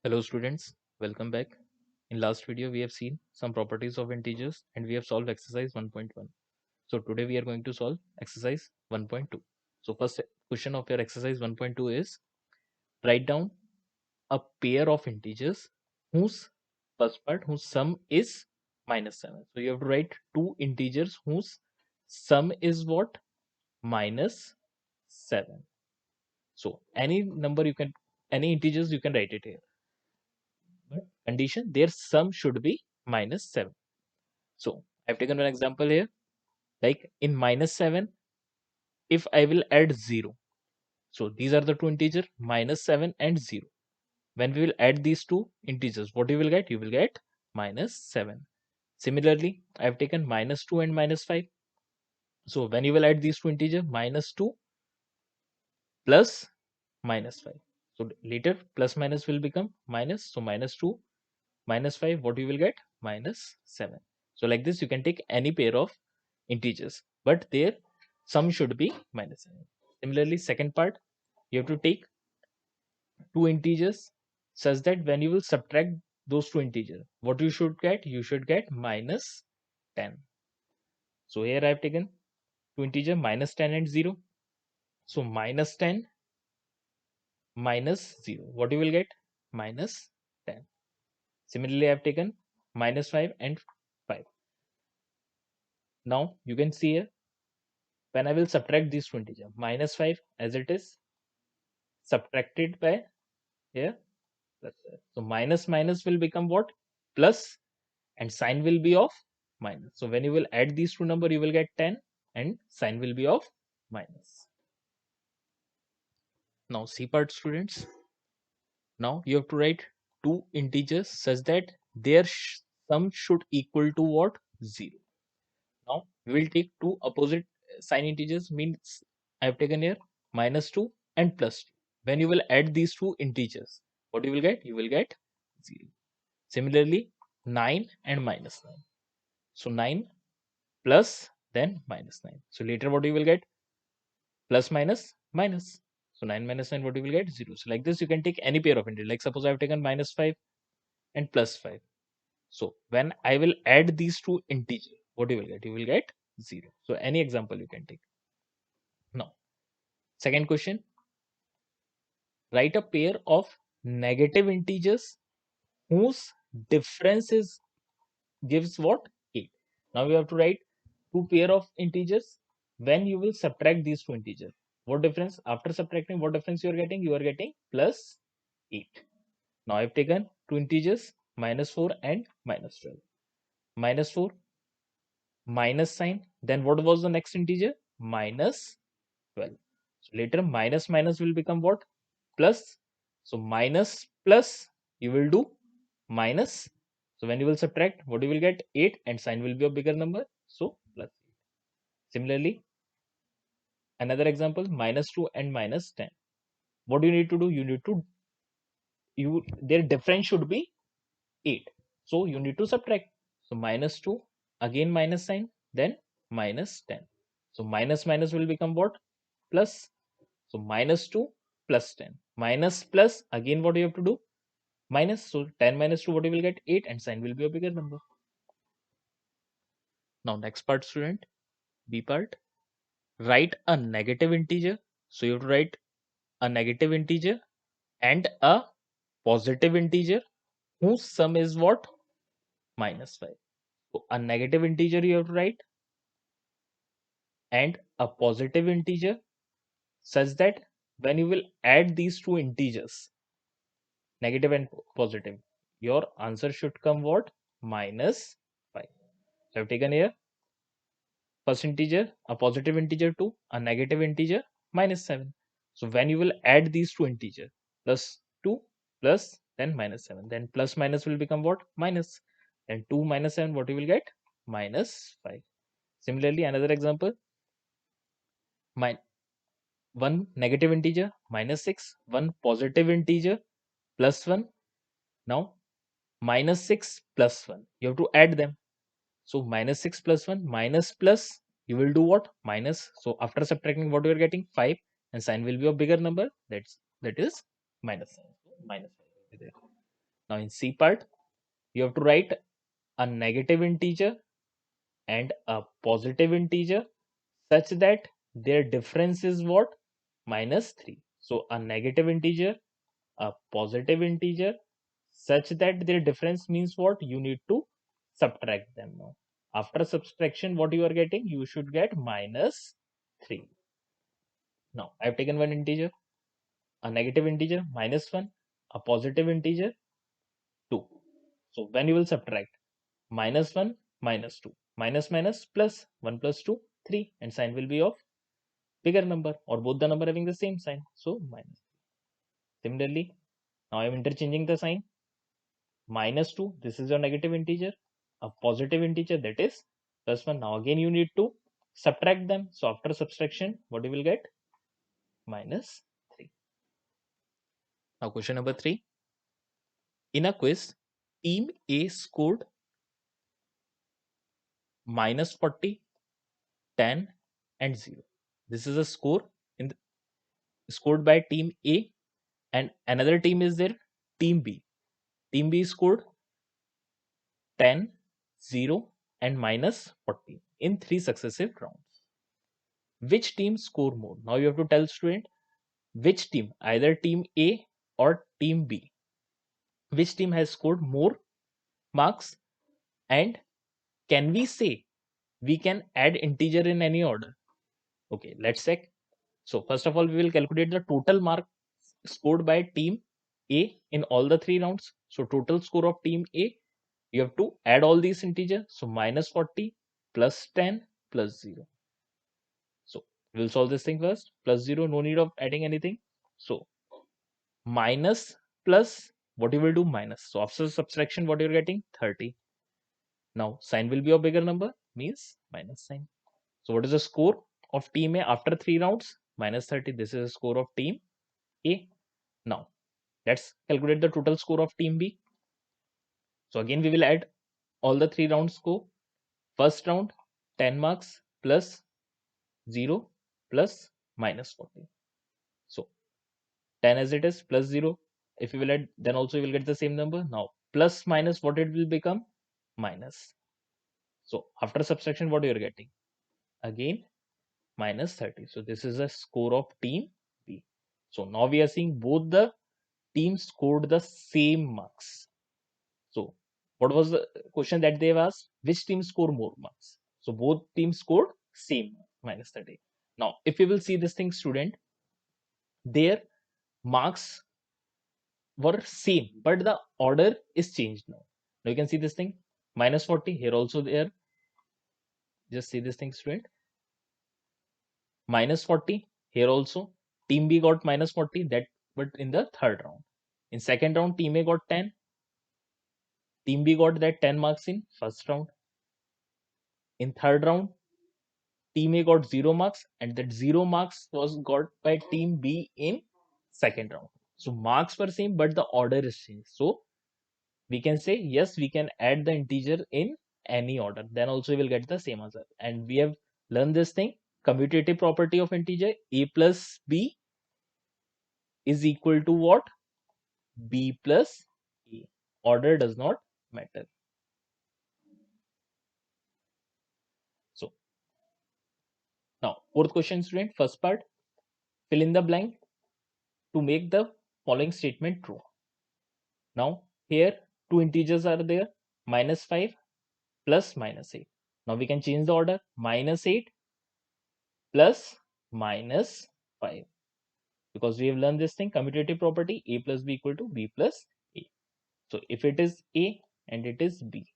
Hello students, welcome back. In last video we have seen some properties of integers and we have solved exercise 1.1. So today we are going to solve exercise 1.2. So first question of your exercise 1.2 is write down a pair of integers whose whose sum is minus 7. So you have to write two integers whose sum is what? Minus 7. So any integers you can write it here. But condition their sum should be minus 7. So I've taken one example here, like in minus 7, if I will add 0. So these are the two integers, minus 7 and 0. When we will add these two integers, what you will get? You will get minus 7. Similarly, I've taken minus 2 and minus 5. So when you will add these two integers, minus 2 plus minus 5. So later plus minus will become minus. So minus 2 minus 5, what you will get? Minus 7. So like this, you can take any pair of integers, but their sum should be minus 7. Similarly, second part, you have to take two integers such that when you will subtract those two integers, what you should get? You should get minus 10. So here I have taken two integers, minus 10 and 0. So minus 10 minus 0. What you will get? Minus 10. Similarly, I have taken minus 5 and 5. Now you can see here, when I will subtract these two integers, minus 5 as it is subtracted by here plus. So minus minus will become what? Plus, and sign will be of minus. So when you will add these two numbers, you will get 10 and sign will be of minus. Now C part students. Now you have to write two integers such that their sum should equal to what? 0. Now we will take two opposite sign integers, means I have taken here minus 2 and plus 2. When you will add these two integers, what you will get? You will get 0. Similarly, 9 and minus 9. So 9 plus then minus 9. So later what you will get? Plus minus minus. So 9 minus 9, what you will get? 0. So like this, you can take any pair of integers. Like suppose I have taken minus 5 and plus 5. So when I will add these two integers, what you will get? You will get 0. So any example you can take. Now, second question, write a pair of negative integers whose difference is gives what? 8. Now we have to write two pair of integers when you will subtract these two integers. What difference? After subtracting, what difference you are getting? You are getting plus 8. Now I've taken two integers, minus 4 and minus 12. Minus 4, minus sign. Then what was the next integer? Minus 12. So later minus minus will become what? Plus. So minus plus, you will do minus. So when you will subtract, what you will get? 8 and sign will be a bigger number. So plus 8. Similarly, another example, minus 2 and minus 10. What do you need to do? You need to, their difference should be 8. So you need to subtract. So minus 2, again minus sign, then minus 10. So minus minus will become what? Plus. So minus 2 plus 10. Minus plus, again what you have to do? Minus. So 10 minus 2, what you will get? 8 and sign will be a bigger number. Now next part student, B part. Write a negative integer. So you have to write a negative integer and a positive integer whose sum is what? Minus 5. So a negative integer you have to write and a positive integer such that when you will add these two integers, negative and positive, your answer should come what? Minus 5. So I've taken here first integer, a positive integer 2, a negative integer minus 7. So when you will add these two integers, plus 2 plus then minus 7, then plus minus will become what? Minus. Then 2 minus 7, what you will get? Minus 5. Similarly, another example, my one negative integer minus 6, one positive integer plus 1. Now minus 6 plus 1, you have to add them. So minus 6 plus 1, minus plus, you will do what? Minus. So after subtracting, what you are getting? 5, and sign will be a bigger number. That is minus sign. So minus 5 will be there. Now in C part, you have to write a negative integer and a positive integer such that their difference is what? Minus 3. So a negative integer, a positive integer such that their difference means what? You need to subtract them now. After subtraction, what you are getting? You should get minus 3. Now I have taken one integer, a negative integer minus 1, a positive integer 2. So when you will subtract minus 1 minus 2, minus minus plus 1 plus 2, 3, and sign will be of bigger number or both the number having the same sign. So minus. Similarly, now I am interchanging the sign. Minus 2, this is your negative integer, a positive integer that is plus 1. Now again you need to subtract them. So after subtraction, what you will get? Minus 3. Now question number 3. In a quiz, team A scored minus 40, 10, and 0. This is a score in scored by team A, and another team is there, team B. Team B scored 10, 0, and minus 40 in 3 successive rounds. Which team score more? Now you have to tell student which team, either team A or team B, which team has scored more marks, and can we say we can add integer in any order? Okay, let's check. So first of all, we will calculate the total mark scored by team A in all the 3 rounds. So total score of team A, you have to add all these integers. So minus 40 plus 10 plus 0. So we'll solve this thing first. Plus 0, no need of adding anything. So minus plus, what you will do? Minus. So after subtraction, what you're getting? 30. Now sign will be a bigger number, means minus sign. So what is the score of team A after 3 rounds? Minus 30. This is the score of team A. Now let's calculate the total score of team B. So again we will add all the 3 rounds score. First round 10 marks plus 0 plus minus 40. So 10 as it is plus 0. If you will add, then also you will get the same number. Now plus minus, what it will become? Minus. So after subtraction, what you are getting? Again minus 30. So this is a score of team B. So now we are seeing both the teams scored the same marks. So what was the question that they've asked? Which team score more marks? So both teams scored same minus 30. Now if you will see this thing, student, their marks were same, but the order is changed now. Now you can see this thing, minus 40 here also there. Just see this thing, student. Minus 40 here also. Team B got minus 40, that but in the third round. In second round, team A got 10. Team B got that 10 marks in first round. In third round, team A got 0 marks, and that 0 marks was got by team B in second round. So marks were same, but the order is changed. So we can say yes, we can add the integer in any order, then also we will get the same answer. And we have learned this thing, commutative property of integer, a plus b is equal to what? B plus a. Order does not matter. So now fourth question, student, first part, fill in the blank to make the following statement true. Now here two integers are there, minus 5 plus minus 8. Now we can change the order, minus 8 plus minus 5, because we have learned this thing, commutative property, a plus b equal to b plus a. So if it is a and it is b,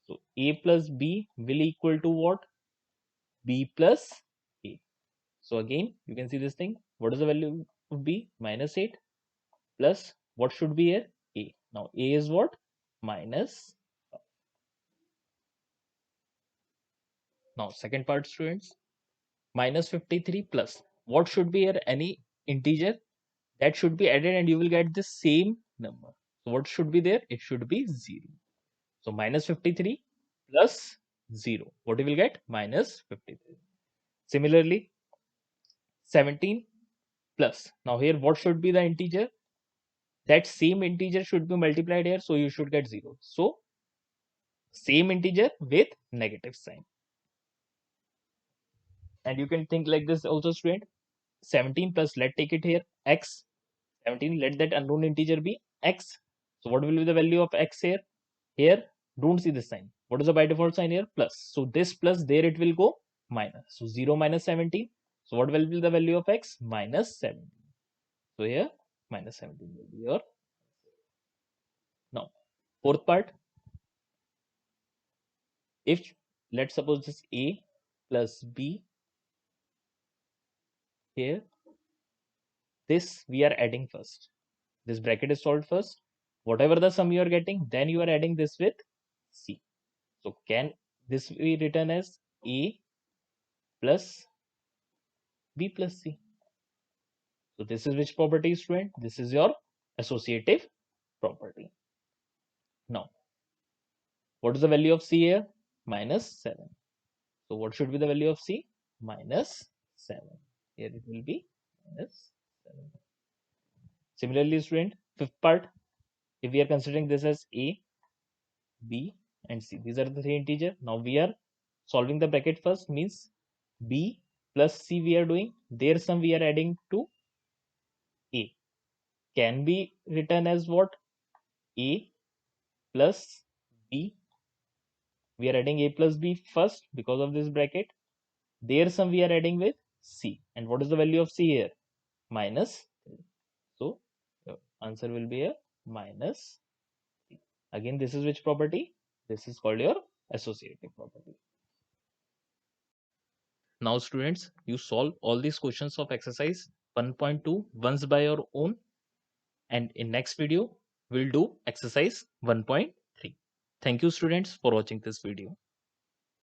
so a plus b will equal to what? B plus a. So again you can see this thing, what is the value of b? Minus 8 plus what should be here? A. Now a is what? Minus 5. Now second part, students, minus 53 plus what should be here? Any integer that should be added and you will get the same number. So what should be there? It should be 0. So minus 53 plus 0. What you will get? Minus 53. Similarly, 17 plus. Now here what should be the integer? that same integer should be multiplied here, so you should get 0. So same integer with negative sign. And you can think like this also, student. 17 plus, let's take it here, x. 17, let that unknown integer be x. So what will be the value of x here? Here, don't see this sign. What is the by default sign here? Plus. So this plus, there it will go minus. So 0 minus 17. So what will be the value of x? Minus 17. So here, minus 17 will be your. Now, fourth part. If, let's suppose this a plus b, here, this we are adding first. This bracket is solved first. Whatever the sum you are getting, then you are adding this with c. So can this be written as a plus b plus c? So this is which property, student? This is your associative property. Now, what is the value of c here? Minus 7. So what should be the value of c? Minus 7. Here it will be minus 7. Similarly, student, fifth part, if we are considering this as a, b, and c, these are the three integers. Now we are solving the bracket first, means b plus c we are doing. Their sum we are adding to a. Can be written as what? A plus b. We are adding a plus b first because of this bracket. Their sum we are adding with c. And what is the value of c here? Minus 3. So your answer will be a minus 3. Again, this is which property? This is called your associative property. Now students, you solve all these questions of exercise 1.2 once by your own, and in next video we'll do exercise 1.3. Thank you students for watching this video.